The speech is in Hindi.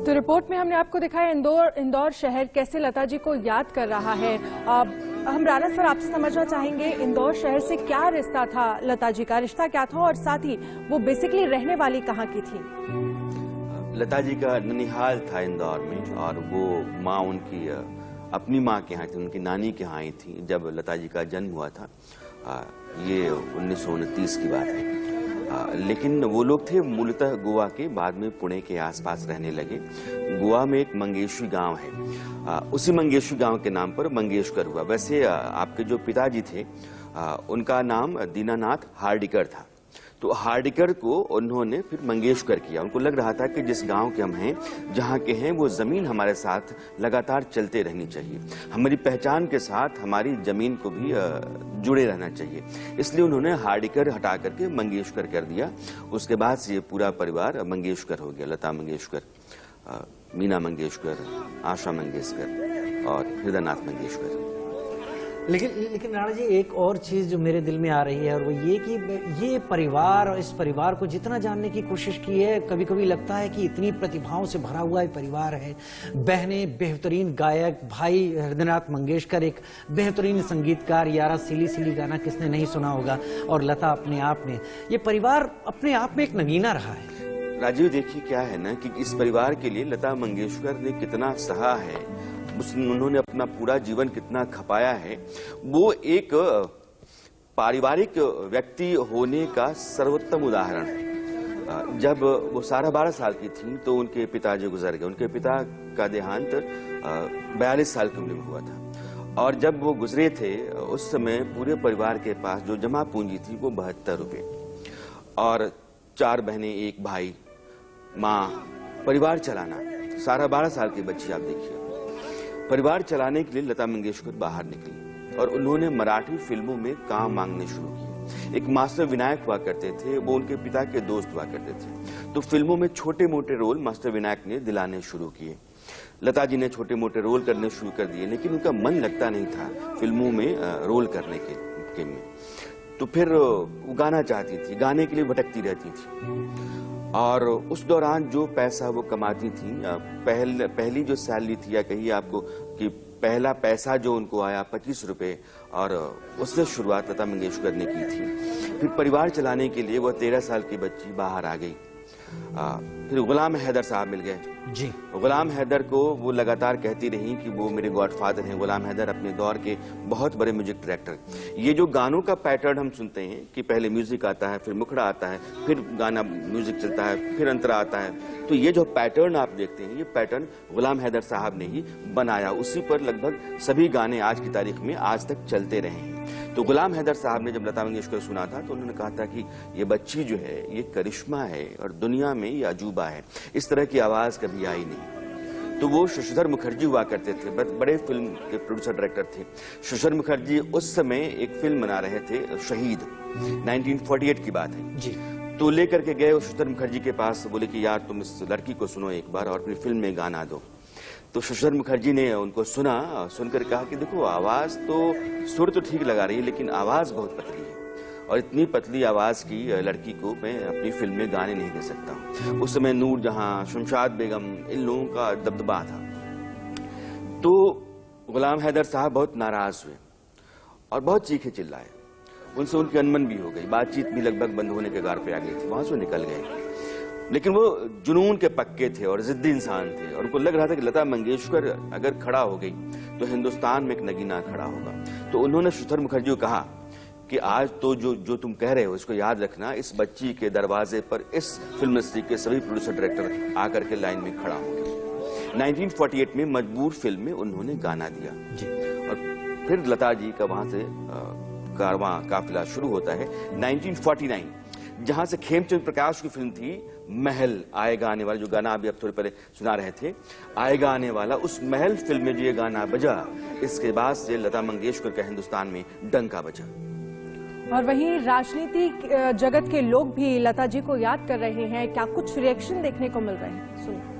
तो रिपोर्ट में हमने आपको दिखाया इंदौर शहर कैसे लता जी को याद कर रहा है। हम राना सर आपसे समझना चाहेंगे इंदौर शहर से क्या रिश्ता था, लता जी का रिश्ता क्या था और साथ ही वो बेसिकली रहने वाली कहाँ की थी? लता जी का ननिहाल था इंदौर में और वो माँ उनकी अपनी माँ के यहाँ थी, उनकी नानी के यहाँ आई थी जब लता जी का जन्म हुआ था। ये 1929 की बात है। लेकिन वो लोग थे मूलतः गोवा के, बाद में पुणे के आसपास रहने लगे। गोवा में एक मंगेशी गांव है, उसी मंगेशी गांव के नाम पर मंगेशकर हुआ। वैसे आपके जो पिताजी थे उनका नाम दीनानाथ हार्डिकर था, तो हार्डिकर को उन्होंने फिर मंगेशकर किया। उनको लग रहा था कि जिस गांव के हम हैं, जहां के हैं, वो जमीन हमारे साथ लगातार चलते रहनी चाहिए, हमारी पहचान के साथ हमारी जमीन को भी जुड़े रहना चाहिए। इसलिए उन्होंने हार्डिकर हटा करके मंगेशकर कर दिया। उसके बाद से ये पूरा परिवार मंगेशकर हो गया। लता मंगेशकर, मीना मंगेशकर, आशा मंगेशकर और हृदयनाथ मंगेशकर। लेकिन राणा जी, एक और चीज जो मेरे दिल में आ रही है और वो ये कि ये परिवार और इस परिवार को जितना जानने की कोशिश की है, कभी कभी लगता है कि इतनी प्रतिभाओं से भरा हुआ ये परिवार है। बहनें बेहतरीन गायक, भाई हृदयनाथ मंगेशकर एक बेहतरीन संगीतकार, यारा सिली सिली गाना किसने नहीं सुना होगा, और लता अपने आप में, ये परिवार अपने आप में एक नगीना रहा है। राजीव, देखिए क्या है ना कि इस परिवार के लिए लता मंगेशकर ने कितना सहा है, उन्होंने अपना पूरा जीवन कितना खपाया है, वो एक पारिवारिक व्यक्ति होने का सर्वोत्तम उदाहरण है। जब वो 12 साल की थी तो उनके पिताजी गुजर गए। उनके पिता का देहांत 42 साल की उम्र में हुआ था और जब वो गुजरे थे उस समय पूरे परिवार के पास जो जमा पूंजी थी वो 72 रुपए, और 4 बहनें, 1 भाई, माँ, परिवार चलाना। 12 साल की बच्ची, आप देखिए, परिवार चलाने के लिए लता मंगेशकर बाहर निकली और उन्होंने मराठी फिल्मों में काम मांगने शुरू किए। एक मास्टर विनायक हुआ करते थे, वो उनके पिता के दोस्त हुआ करते थे, तो फिल्मों में छोटे मोटे रोल मास्टर विनायक ने दिलाने शुरू किए। लता जी ने छोटे मोटे रोल करने शुरू कर दिए, लेकिन उनका मन लगता नहीं था फिल्मों में रोल करने के में। तो फिर वो गाना चाहती थी, गाने के लिए भटकती रहती थी। और उस दौरान जो पैसा वो कमाती थी, पहली जो सैलरी थी, या कहिए आपको कि पहला पैसा जो उनको आया 25 रुपए, और उससे शुरुआत लता मंगेशकर ने की थी। फिर परिवार चलाने के लिए वो 13 साल की बच्ची बाहर आ गई। फिर गुलाम हैदर साहब मिल गए जी। गुलाम हैदर को वो लगातार कहती रही कि वो मेरे गॉडफादर हैं। गुलाम हैदर अपने दौर के बहुत बड़े म्यूजिक डायरेक्टर। ये जो गानों का पैटर्न हम सुनते हैं कि पहले म्यूजिक आता है, फिर मुखड़ा आता है, फिर गाना म्यूजिक चलता है, फिर अंतरा आता है, तो ये जो पैटर्न आप देखते हैं, ये पैटर्न गुलाम हैदर साहब ने ही बनाया। उसी पर लगभग सभी गाने आज की तारीख में आज तक चलते रहे हैं। तो गुलाम हैदर साहब ने जब लता मंगेशकर सुना था तो उन्होंने कहा था कि ये बच्ची जो है ये करिश्मा है और दुनिया में ये अजूबा है, इस तरह की आवाज कभी आई नहीं। तो वो शशिधर मुखर्जी हुआ करते थे, बड़े फिल्म के प्रोड्यूसर डायरेक्टर थे। शशिधर मुखर्जी उस समय एक फिल्म बना रहे थे, शहीद, 1948 की बात है जी। तो लेकर के गए शशिधर मुखर्जी के पास, बोले कि यार तुम इस लड़की को सुनो एक बार और अपनी फिल्म में गाना दो। तो शशिधर मुखर्जी ने उनको सुना, सुनकर कहा कि देखो आवाज तो, सुर तो ठीक लगा रही है, लेकिन आवाज बहुत पतली है और इतनी पतली आवाज की लड़की को मैं अपनी फिल्म में गाने नहीं दे सकता। उस समय नूर जहां, शमशाद बेगम, इन लोगों का दबदबा था। तो गुलाम हैदर साहब बहुत नाराज हुए और बहुत चीखे चिल्लाए। उनसे उनकी अनबन भी हो गई, बातचीत भी लगभग बंद होने के गार पे आ गई थी, वहां से निकल गए। लेकिन वो जुनून के पक्के थे और जिद्दी इंसान थे और उनको लग रहा था कि लता मंगेशकर अगर खड़ा हो गई तो हिंदुस्तान में एक नगीना खड़ा होगा। तो उन्होंने शशिधर मुखर्जी को कहा कि आज तो जो तुम कह रहे हो इसको याद रखना, इस बच्ची के दरवाजे पर इस फिल्म इंडस्ट्री के सभी प्रोड्यूसर डायरेक्टर आकर के लाइन में खड़ा होंगे। 1948 में मजबूर फिल्म में उन्होंने गाना दिया जी। और फिर लता जी का वहां से कारवां काफिला शुरू होता है 1949, जहां से खेमचंद प्रकाश की फिल्म थी महल, आएगा आने वाला, जो गाना अभी आप थोड़ी पहले सुना रहे थे, आएगा आने वाला, उस महल फिल्म में जो ये गाना बजा, इसके बाद से लता मंगेशकर का हिंदुस्तान में डंका बजा। और वहीं राजनीति जगत के लोग भी लता जी को याद कर रहे हैं, क्या कुछ रिएक्शन देखने को मिल रहे हैं, सुनिए।